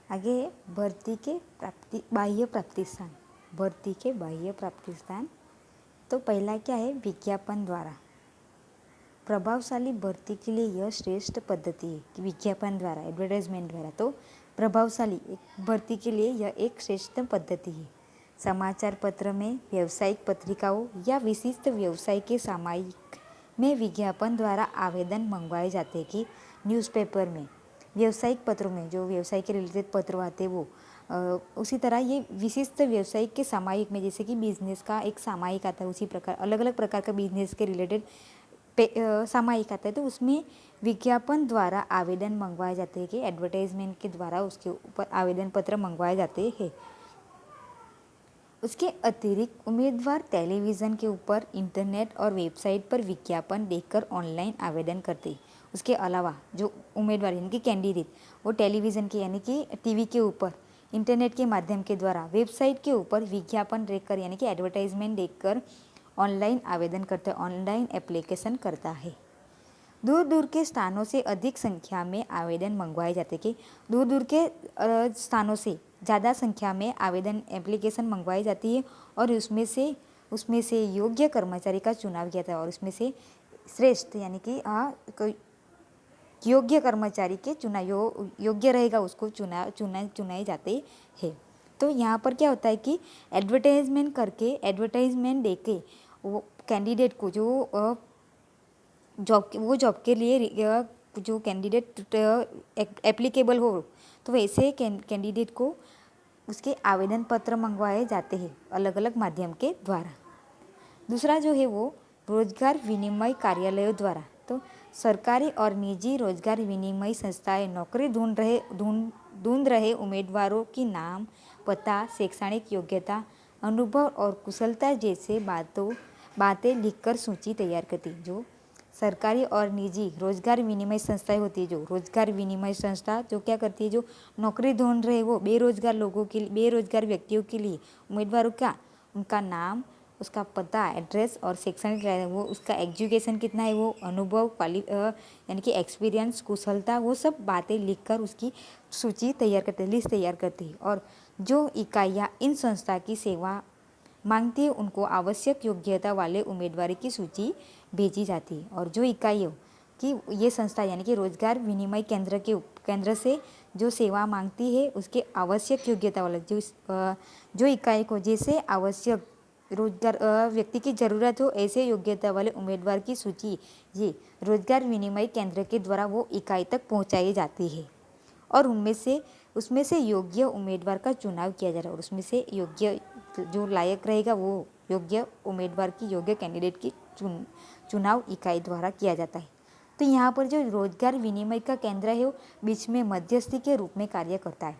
आगे है भर्ती के बाह्य प्राप्ति स्थान। भर्ती के बाह्य प्राप्ति स्थान। तो पहला क्या है, विज्ञापन द्वारा। प्रभावशाली भर्ती के लिए यह श्रेष्ठ पद्धति है कि विज्ञापन द्वारा, एडवर्टाइजमेंट द्वारा। तो प्रभावशाली एक भर्ती के लिए यह एक श्रेष्ठ पद्धति है। समाचार पत्र में, व्यावसायिक पत्रिकाओं या विशिष्ट व्यवसाय के सामयिक में विज्ञापन द्वारा आवेदन मंगवाए जाते हैं कि न्यूज़पेपर में, व्यावसायिक पत्रों में जो व्यवसाय के रिलेटेड पत्र आते हैं वो उसी तरह ये विशिष्ट व्यवसाय के सामयिक में, जैसे कि बिजनेस का एक सामयिक आता है, उसी प्रकार अलग अलग प्रकार का बिजनेस के रिलेटेड सामयिक आता है, तो उसमें विज्ञापन द्वारा आवेदन मंगवाए जाते हैं कि एडवर्टाइजमेंट के द्वारा उसके ऊपर आवेदन पत्र मंगवाए जाते हैं। उसके अतिरिक्त उम्मीदवार टेलीविज़न के ऊपर, इंटरनेट और वेबसाइट पर विज्ञापन देखकर ऑनलाइन आवेदन करते हैं। उसके अलावा जो उम्मीदवार यानी कि कैंडिडेट वो टेलीविज़न के यानी कि टीवी के ऊपर, इंटरनेट के माध्यम के द्वारा, वेबसाइट के ऊपर विज्ञापन देखकर यानी कि एडवर्टाइजमेंट देखकर ऑनलाइन आवेदन करता है, ऑनलाइन एप्लीकेशन करता है। दूर दूर के स्थानों से अधिक संख्या में आवेदन मंगवाए जाते कि दूर दूर के स्थानों से ज़्यादा संख्या में आवेदन एप्लीकेशन मंगवाई जाती है और उसमें से योग्य कर्मचारी का चुनाव किया जाता है और उसमें से श्रेष्ठ यानी कि योग्य कर्मचारी के योग्य रहेगा उसको चुनाए जाते हैं। तो यहाँ पर क्या होता है कि एडवर्टाइजमेंट देके वो कैंडिडेट को जो जॉब के लिए जो कैंडिडेट एप्लीकेबल हो, तो वैसे कैंडिडेट को उसके आवेदन पत्र मंगवाए जाते हैं अलग अलग माध्यम के द्वारा। दूसरा जो है वो रोजगार विनिमय कार्यालयों द्वारा। तो सरकारी और निजी रोजगार विनिमय संस्थाएं नौकरी ढूंढ रहे उम्मीदवारों की नाम, पता, शैक्षणिक योग्यता, अनुभव और कुशलता जैसे बातें लिखकर सूची तैयार करती। जो सरकारी और निजी रोजगार विनिमय संस्थाएं होती है, जो रोजगार विनिमय संस्था जो क्या करती है, जो नौकरी ढूंढ रहे वो बेरोजगार व्यक्तियों के लिए उम्मीदवारों का उनका नाम, उसका पता, एड्रेस और शैक्षणिक वो उसका एजुकेशन कितना है, वो अनुभव यानी कि एक्सपीरियंस, कुशलता, वो सब बातें लिखकर उसकी सूची तैयार करते हैं, लिस्ट तैयार करती है। और जो इकाइयाँ इन संस्था की सेवा मांगती है उनको आवश्यक योग्यता वाले उम्मीदवार की सूची भेजी जाती है। और जो इकाइयों की ये संस्था यानी कि रोजगार विनिमय केंद्र से जो सेवा मांगती है उसके आवश्यक योग्यता वाले जो इकाई को जैसे आवश्यक रोजगार व्यक्ति की ज़रूरत हो ऐसे योग्यता वाले उम्मीदवार की सूची ये रोजगार विनिमय केंद्र के द्वारा वो इकाई तक पहुंचाई जाती है और उसमें से योग्य उम्मीदवार का चुनाव किया जा रहा है और उसमें से योग्य जो लायक रहेगा वो योग्य उम्मीदवार की, योग्य कैंडिडेट की चुनाव इकाई द्वारा किया जाता है। तो यहाँ पर जो रोजगार विनिमय का केंद्र है वो बीच में मध्यस्थी के रूप में कार्य करता है।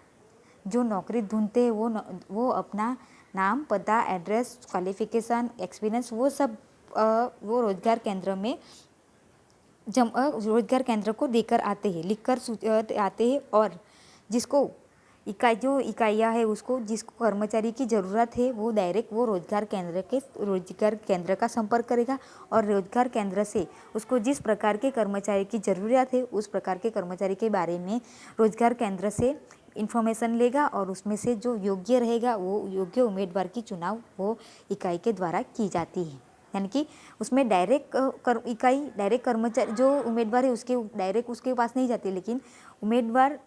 जो नौकरी ढूंढते हैं वो अपना नाम, पता, एड्रेस, क्वालिफिकेशन, एक्सपीरियंस वो सब वो रोजगार केंद्र को देकर आते हैं, लिखकर आते हैं और जिसको इकाइयाँ है उसको जिसको कर्मचारी की ज़रूरत है वो डायरेक्ट वो रोजगार केंद्र का संपर्क करेगा और रोजगार केंद्र से उसको जिस प्रकार के कर्मचारी की ज़रूरत है उस प्रकार के कर्मचारी के बारे में रोजगार केंद्र से इन्फॉर्मेशन लेगा और उसमें से जो योग्य रहेगा वो योग्य उम्मीदवार की चुनाव वो इकाई के द्वारा की जाती है। यानी कि उसमें डायरेक्ट कर्मचारी जो उम्मीदवार है उसके पास नहीं जाती, लेकिन उम्मीदवार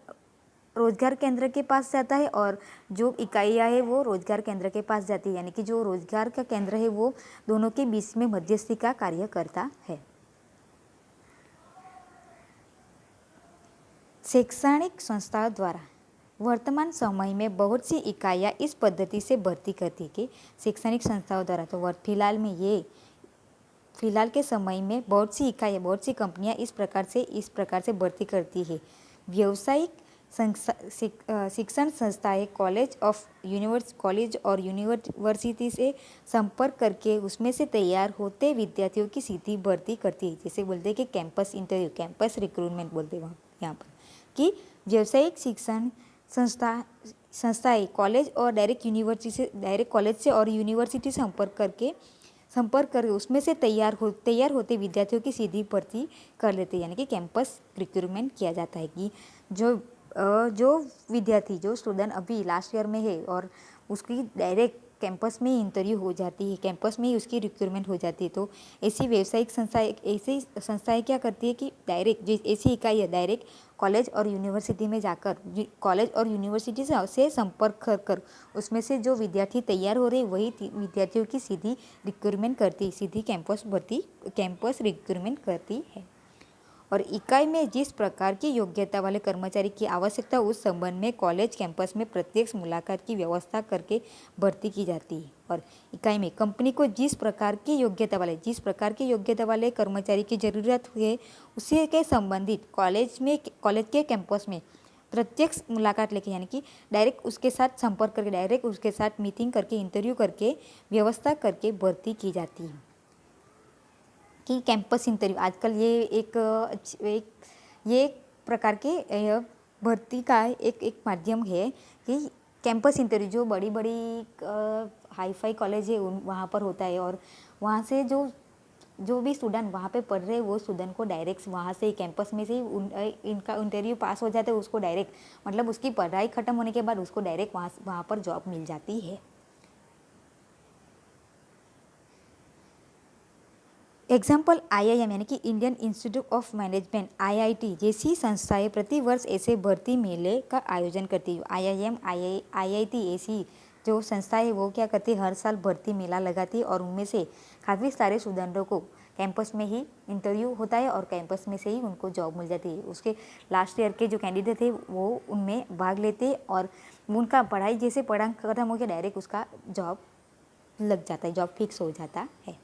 रोजगार केंद्र के पास जाता है और जो इकाइयाँ है वो रोजगार केंद्र के पास जाती है। यानी कि जो रोजगार का केंद्र है वो दोनों के बीच में मध्यस्थी का कार्य करता है। शैक्षणिक संस्थाओं द्वारा वर्तमान समय में बहुत सी इकाइयाँ इस पद्धति से भर्ती करती है कि शैक्षणिक संस्थाओं द्वारा। तो फिलहाल के समय में बहुत सी इकाइयाँ, बहुत सी कंपनियाँ इस प्रकार से भर्ती करती है। व्यावसायिक शिक्षण संस्थाएं कॉलेज और यूनिवर्सिटी से संपर्क करके उसमें से तैयार होते विद्यार्थियों की सीधी भर्ती करती है। जैसे बोलते हैं कि कैंपस इंटरव्यू, कैंपस रिक्रूटमेंट बोलते हैं यहाँ पर कि व्यावसायिक शिक्षण संस्थाएं कॉलेज और डायरेक्ट कॉलेज से और यूनिवर्सिटी संपर्क करके उसमें से तैयार होते विद्यार्थियों की सीधी भर्ती कर लेते हैं। यानी कि कैंपस रिक्रूटमेंट किया जाता है कि जो जो विद्यार्थी जो स्टूडेंट अभी लास्ट ईयर में है और उसकी डायरेक्ट कैंपस में इंटरव्यू हो जाती है, कैंपस में ही उसकी रिक्रूटमेंट हो जाती है, तो ऐसी व्यावसायिक संस्थाएं ऐसी संस्थाएं क्या करती है कि डायरेक्ट जो ऐसी इकाई है डायरेक्ट कॉलेज और यूनिवर्सिटी में जाकर कॉलेज और यूनिवर्सिटी से संपर्क कर उसमें से जो विद्यार्थी तैयार हो रहे वही विद्यार्थियों की सीधी रिक्रूटमेंट करती, सीधी कैंपस रिक्रूटमेंट करती है। और इकाई में जिस प्रकार की योग्यता वाले कर्मचारी की आवश्यकता उस संबंध में कॉलेज कैंपस में प्रत्यक्ष मुलाकात की व्यवस्था करके भर्ती की जाती है। और इकाई में कंपनी को जिस प्रकार की योग्यता वाले कर्मचारी की ज़रूरत है उसी के संबंधित कॉलेज के कैंपस में प्रत्यक्ष मुलाकात लेके यानी कि डायरेक्ट उसके साथ संपर्क करके डायरेक्ट उसके साथ मीटिंग करके इंटरव्यू करके व्यवस्था करके भर्ती की जाती है। कि कैंपस इंटरव्यू आजकल ये एक प्रकार के भर्ती का एक माध्यम है कि कैंपस इंटरव्यू जो बड़ी बड़ी हाई फाई कॉलेज है वहाँ पर होता है और वहाँ से जो भी स्टूडेंट वहाँ पे पढ़ रहे हैं वो स्टूडेंट को डायरेक्ट वहाँ से कैंपस में से ही इनका इंटरव्यू पास हो जाता है, उसको डायरेक्ट मतलब उसकी पढ़ाई ख़त्म होने के बाद उसको डायरेक्ट वहाँ पर जॉब मिल जाती है। एग्जाम्पल IIM यानी कि Indian institute of management IIT जैसी संस्थाएं प्रतिवर्ष ऐसे भर्ती मेले का आयोजन करती है। IIM IIT ऐसी जो संस्थाएं वो क्या करती है, हर साल भर्ती मेला लगाती है और उनमें से काफ़ी सारे स्टूडेंटों को कैंपस में ही इंटरव्यू होता है और कैंपस में से ही उनको जॉब मिल जाती है। उसके लास्ट ईयर के जो कैंडिडेट थे वो उनमें भाग लेते और उनका पढ़ाई जैसे पढ़ा खत्म हो गया डायरेक्ट उसका जॉब लग जाता है, जॉब फिक्स हो जाता है।